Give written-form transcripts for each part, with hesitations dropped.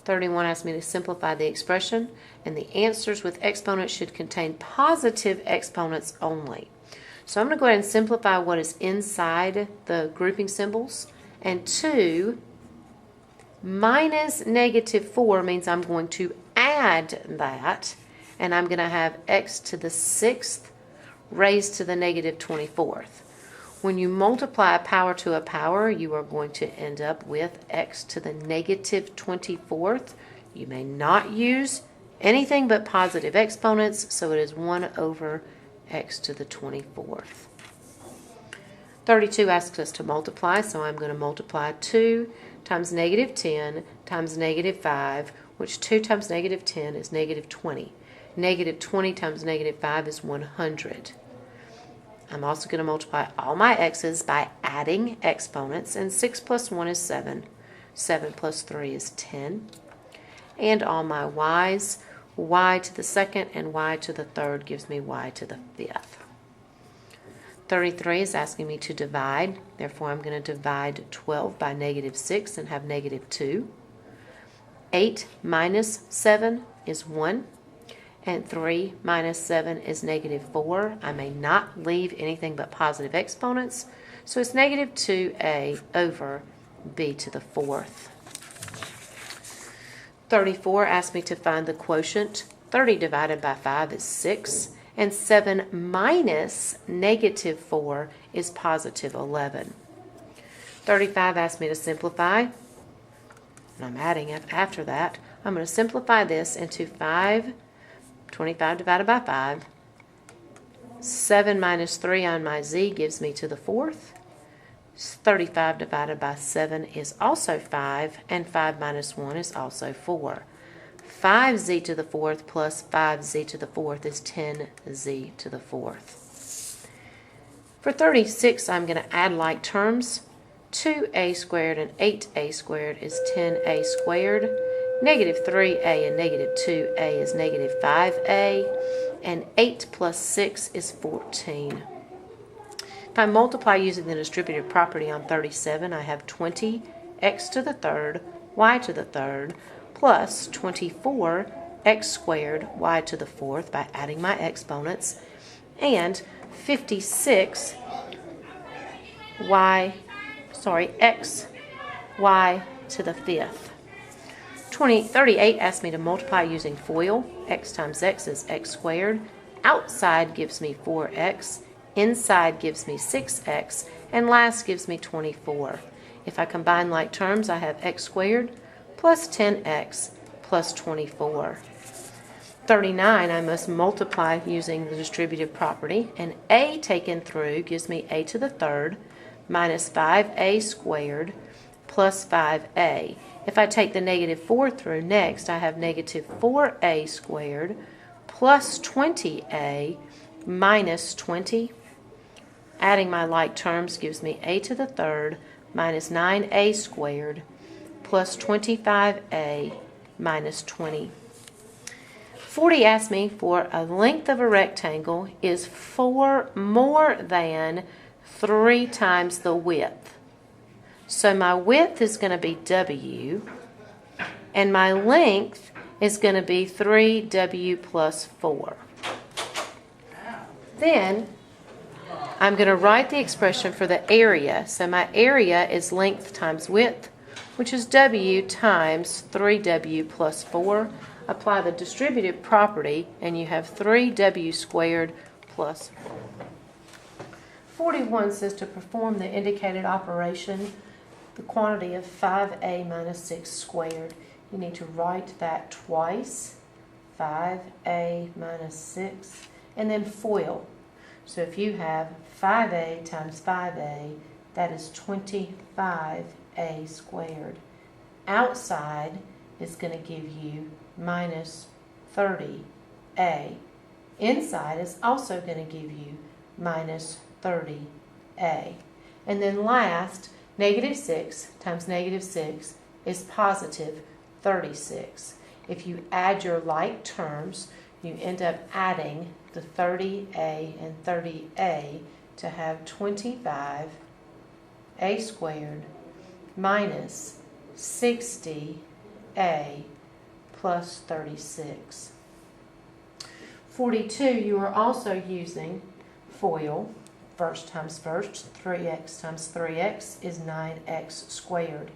31 asks me to simplify the expression, and the answers with exponents should contain positive exponents only. So I'm going to go ahead and simplify what is inside the grouping symbols. And 2 minus -4 means I'm going to add that, and I'm going to have x to the 6th raised to the -24th. When you multiply a power to a power, you are going to end up with x to the -24th. You may not use anything but positive exponents, so it is 1 over x to the 24th. 32 asks us to multiply, so I'm going to multiply 2 times -10 times -5, which 2 times -10 is -20. -20 times -5 is 100. I'm also going to multiply all my x's by adding exponents, and 6 plus 1 is 7. 7 plus 3 is 10. And all my y's, y to the 2nd and y to the 3rd gives me y to the 5th. 33 is asking me to divide, therefore I'm going to divide 12 by -6 and have -2. 8 minus 7 is 1. And 3 minus 7 is -4. I may not leave anything but positive exponents, so it's -2a over b to the 4th. 34 asks me to find the quotient. 30 divided by 5 is 6, and 7 minus -4 is +11. 35 asks me to simplify, and I'm adding it after that. I'm going to simplify this into 25 divided by 5. 7 minus 3 on my z gives me to the 4th. 35 divided by 7 is also 5, and 5 minus 1 is also 4. 5z to the 4th plus 5z to the 4th is 10z to the 4th. For 36, I'm going to add like terms. 2a squared and 8a squared is 10a squared. -3a and -2a is -5a, and 8 plus 6 is 14. If I multiply using the distributive property on 37, I have 20 x to the 3rd, y to the 3rd, plus 24 x squared, y to the 4th by adding my exponents, and 56 x, y to the 5th. 38 asks me to multiply using FOIL. X times x is x squared. Outside gives me 4x. Inside gives me 6x. And last gives me 24. If I combine like terms, I have x squared plus 10x plus 24. 39, I must multiply using the distributive property. And a taken through gives me a to the 3rd minus 5a squared plus 5a. If I take the -4 through next, I have -4a squared plus 20a minus 20. Adding my like terms gives me a to the 3rd minus 9a squared plus 25a minus 20. 40 asks me for a length of a rectangle is 4 more than 3 times the width. So my width is going to be W, and my length is going to be 3W plus 4. Then I'm going to write the expression for the area. So my area is length times width, which is W times 3W plus 4. Apply the distributive property, and you have 3W squared plus 4. 41 says to perform the indicated operation, the quantity of 5a minus 6 squared. You need to write that twice, 5a minus 6, and then FOIL. So if you have 5a times 5a, that is 25a squared. Outside is going to give you minus 30a. Inside is also going to give you minus 30a. And then last, -6 times -6 is positive 36. If you add your like terms, you end up adding the 30a and 30a to have 25a squared minus 60a plus 36. 42, you are also using FOIL, first times first. 3x times 3x is 9x squared.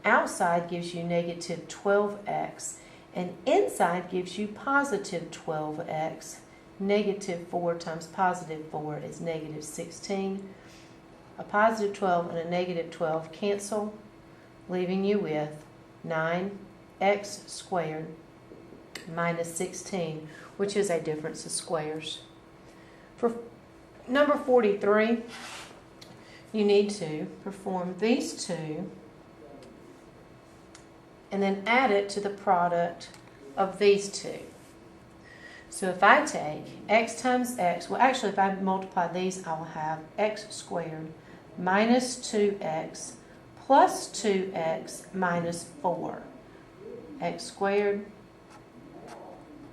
Outside gives you negative 12x, and inside gives you positive 12x. Negative 4 times positive 4 is negative 16. A positive 12 and a negative 12 cancel, leaving you with 9x squared minus 16, which is a difference of squares. For number 43, you need to perform these two and then add it to the product of these two. So if I take x times x, well actually if I multiply these, I will have x squared minus 2x plus 2x minus 4. X squared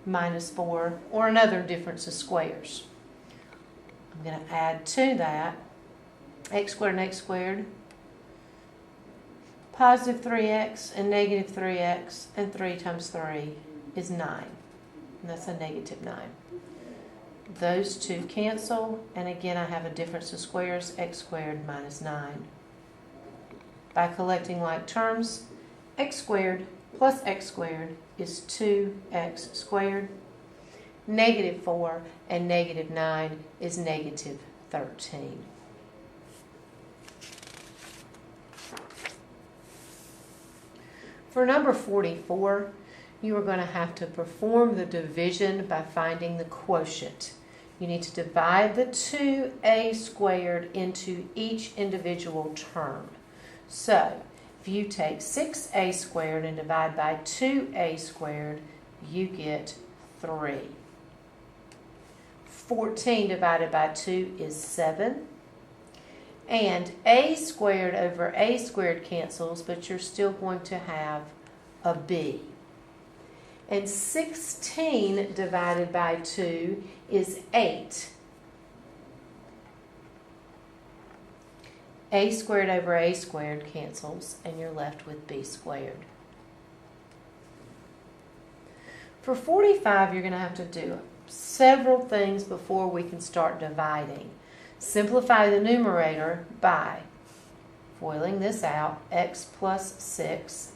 minus 4, or another difference of squares. I'm going to add to that x squared and x squared, positive 3x and negative 3x, and 3 times 3 is 9. And that's a negative 9. Those two cancel, and again I have a difference of squares, x squared minus 9. By collecting like terms, x squared plus x squared is 2x squared. Negative 4 and negative 9 is negative 13. For number 44, you are going to have to perform the division by finding the quotient. You need to divide the 2a squared into each individual term. So, if you take 6a squared and divide by 2a squared, you get 3. 14 divided by 2 is 7. And a squared over a squared cancels, but you're still going to have a b. And 16 divided by 2 is 8. A squared over a squared cancels, and you're left with b squared. For 45, you're going to have to do several things before we can start dividing. Simplify the numerator by FOILing this out, x plus 6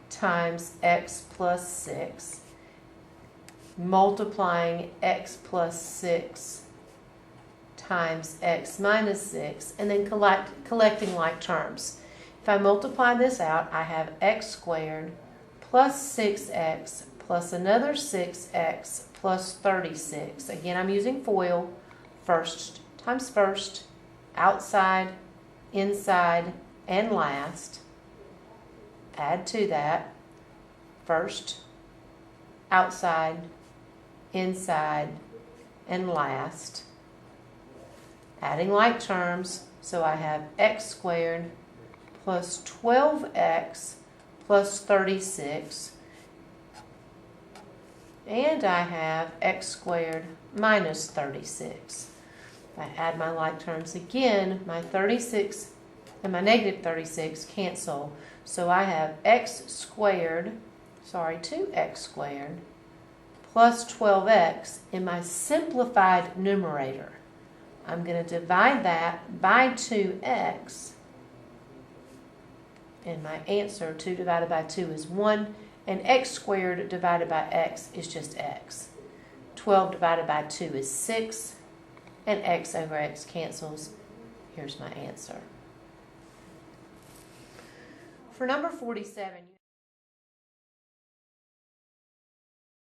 times x plus 6, multiplying x plus 6 times x minus 6, and then collecting like terms. If I multiply this out, I have x squared plus 6x plus another 6x plus 36. Again, I'm using FOIL, first times first, outside, inside, and last. Add to that, first, outside, inside, and last. Adding like terms, so I have x squared plus 12x plus 36. And I have x squared minus 36. If I add my like terms again, my 36 and my negative 36 cancel. So I have 2x squared plus 12x in my simplified numerator. I'm going to divide that by 2x. And my answer, 2 divided by 2 is 1. And x squared divided by x is just x. 12 divided by 2 is 6. And x over x cancels. Here's my answer. For number 47,